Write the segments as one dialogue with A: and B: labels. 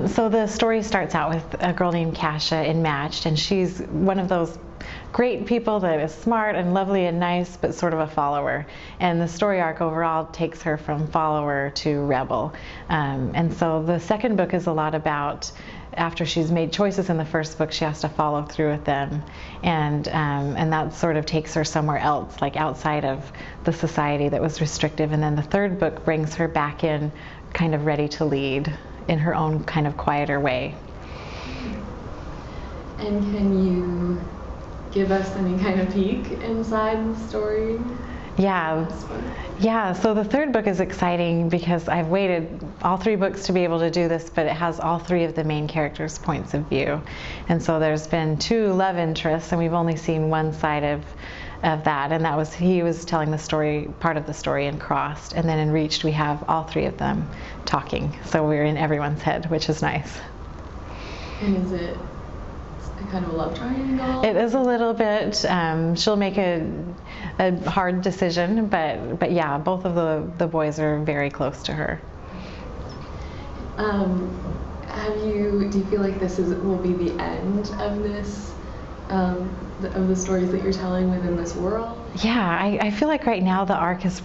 A: So the story starts out with a girl named Kasia in Matched, and she's one of those great people that is smart and lovely and nice, but sort of a follower. And the story arc overall takes her from follower to rebel. And so the second book is a lot about after she's made choices in the first book, she has to follow through with them. And that sort of takes her somewhere else, like outside of the society that was restrictive. And then the third book brings her back in, kind of ready to lead in her own kind of quieter way.
B: And can you give us any kind of peek inside the story?
A: Yeah, so the third book is exciting because I've waited all 3 books to be able to do this, but it has all 3 of the main characters' points of view. And so there's been 2 love interests, and we've only seen one side of that, and that was he was telling the story, part of the story in Crossed, and then in Reached we have all 3 of them talking. So we're in everyone's head, which is nice.
B: And is it kind of a love triangle?
A: It is a little bit. She'll make a hard decision, but yeah, both of the boys are very close to her.
B: Do you feel like this will be the end of this, of the stories that you're telling within this world?
A: Yeah, I feel like right now the arc is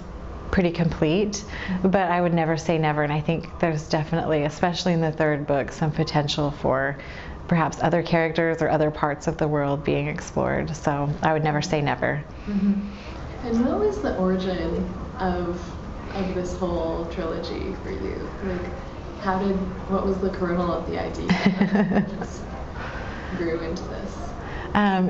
A: pretty complete, but I would never say never, and I think there's definitely, especially in the third book, some potential for perhaps other characters or other parts of the world being explored. So I would never say never.
B: Mm-hmm. And what was the origin of this whole trilogy for you? Like, what was the kernel of the idea that just grew into this?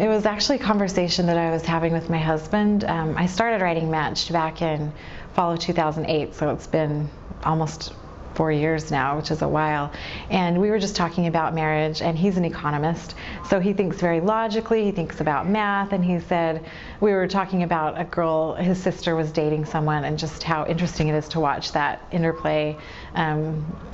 A: It was actually a conversation that I was having with my husband. I started writing Matched back in fall of 2008, so it's been almost 4 years now, which is a while. And we were just talking about marriage, and he's an economist, so he thinks very logically, he thinks about math, and he said, we were talking about a girl, his sister was dating someone, and just how interesting it is to watch that interplay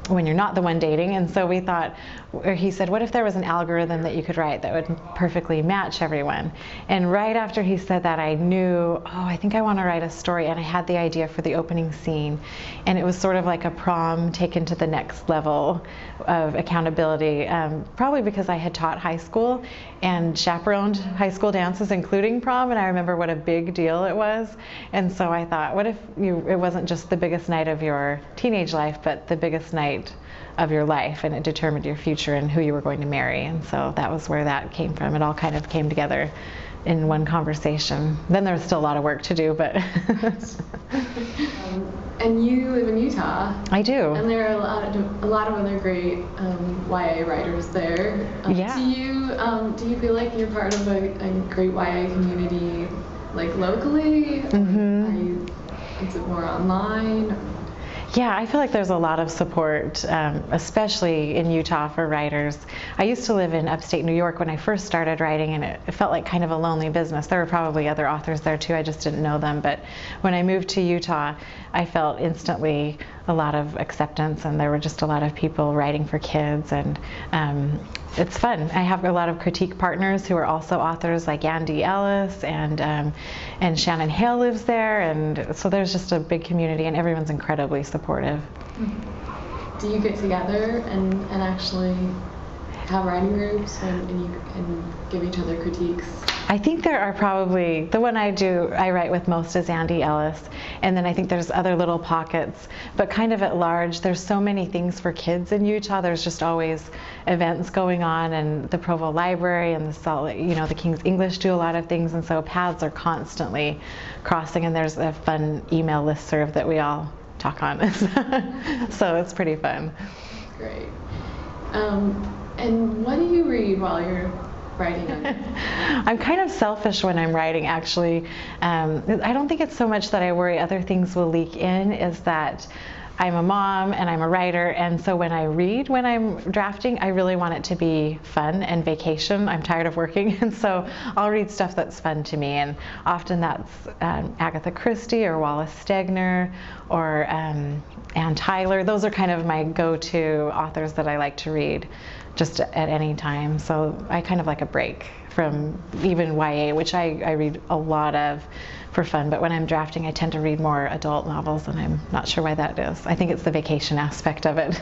A: when you're not the one dating. And so we thought, or he said, what if there was an algorithm that you could write that would perfectly match everyone? And right after he said that, I knew, I think I want to write a story, and I had the idea for the opening scene. And it was sort of like a prom taken to the next level of accountability, probably because I had taught high school and chaperoned high school dances, including prom, and I remember what a big deal it was. And so I thought, what if it wasn't just the biggest night of your teenage life, but the biggest night of your life, and it determined your future and who you were going to marry. And so that was where that came from. It all kind of came together in one conversation. Then there was still a lot of work to do, but
B: and you live in Utah.
A: I do.
B: And there are a lot of other great YA writers there.
A: Yeah.
B: Do you feel like you're part of a great YA community, like locally?
A: Mm-hmm.
B: Is it more online?
A: Yeah, I feel like there's a lot of support, especially in Utah for writers. I used to live in upstate New York when I first started writing, and it felt like kind of a lonely business. There were probably other authors there too, I just didn't know them. But when I moved to Utah, I felt instantly a lot of acceptance, and there were just a lot of people writing for kids, and it's fun. I have a lot of critique partners who are also authors, like Andy Ellis, and Shannon Hale lives there, and so there's just a big community, and everyone's incredibly supportive.
B: Do you get together and actually have writing groups and give each other critiques?
A: I think there are probably, the one I write with most is Andy Ellis, and then I think there's other little pockets, but kind of at large, there's so many things for kids in Utah. There's just always events going on, and the Provo Library and the King's English do a lot of things, and so paths are constantly crossing, and there's a fun email listserv that we all talk on, so it's pretty fun.
B: Great. And what do you read while you're writing on it?
A: I'm kind of selfish when I'm writing, actually. I don't think it's so much that I worry other things will leak in, is that I'm a mom and I'm a writer, and so when I read, when I'm drafting, I really want it to be fun and vacation. I'm tired of working, and so I'll read stuff that's fun to me, and often that's Agatha Christie or Wallace Stegner or Ann Tyler. Those are kind of my go-to authors that I like to read just at any time. So I kind of like a break from even YA, which I read a lot of for fun, but when I'm drafting I tend to read more adult novels, and I'm not sure why that is. I think it's the vacation aspect of it.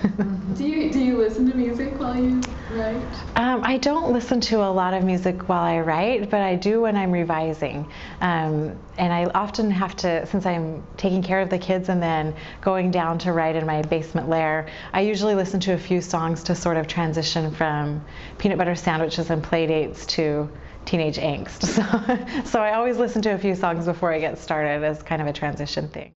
B: Do you listen to music while you write?
A: I don't listen to a lot of music while I write, but I do when I'm revising. And I often have to, since I'm taking care of the kids and then going down to write in my basement lair, I usually listen to a few songs to sort of transition from peanut butter sandwiches and play dates to teenage angst. So I always listen to a few songs before I get started as kind of a transition thing.